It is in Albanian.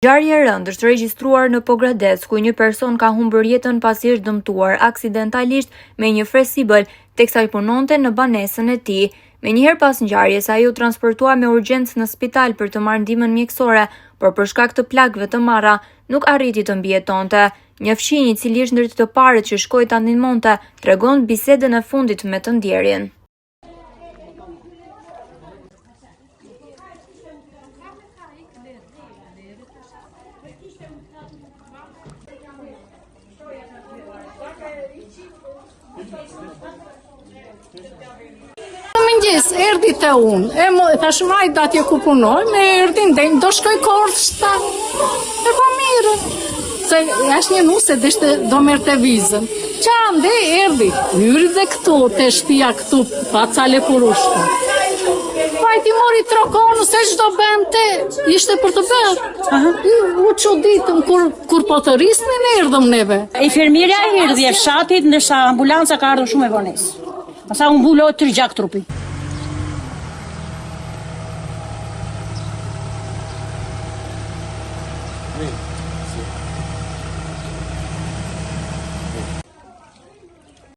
Ngjarje e rëndë është regjistruar në Pogradec, ku një person ka humbur jetën pasi është dëmtuar aksidentalisht me një fresibël teksa i punonte në banesën e tij. Menjëherë pas ngjarjes, ai u transportua me urgjencë në spital për të marrë ndihmën mjekësore, por për shkak të plagëve të marra nuk arriti të mbijetonte. Një fëmijë i cili është ndër të parët që shkoi ta ndihmonte, tregon bisedën e fundit me të ndjerjen. Mëngjes, erdi te unë, thash majt atje ku punoj, me erdin dhe do shkoj Korçë, e po mire, se është një nuse dhe do merr te vizën. Qa ande erdi, hyri dhe këtu, te shtëpia këtu, pa cale kurushka. Vajti mori trokonu, se çdo bente, ishte për të bërë. U çuditëm kur po të rrisnin erdhëm neve. Infermierja erdhi e fshatit, ndërsa ambulanca ka ardhur shumë e vonesë. Asa unë mbuloj të gjak trupi.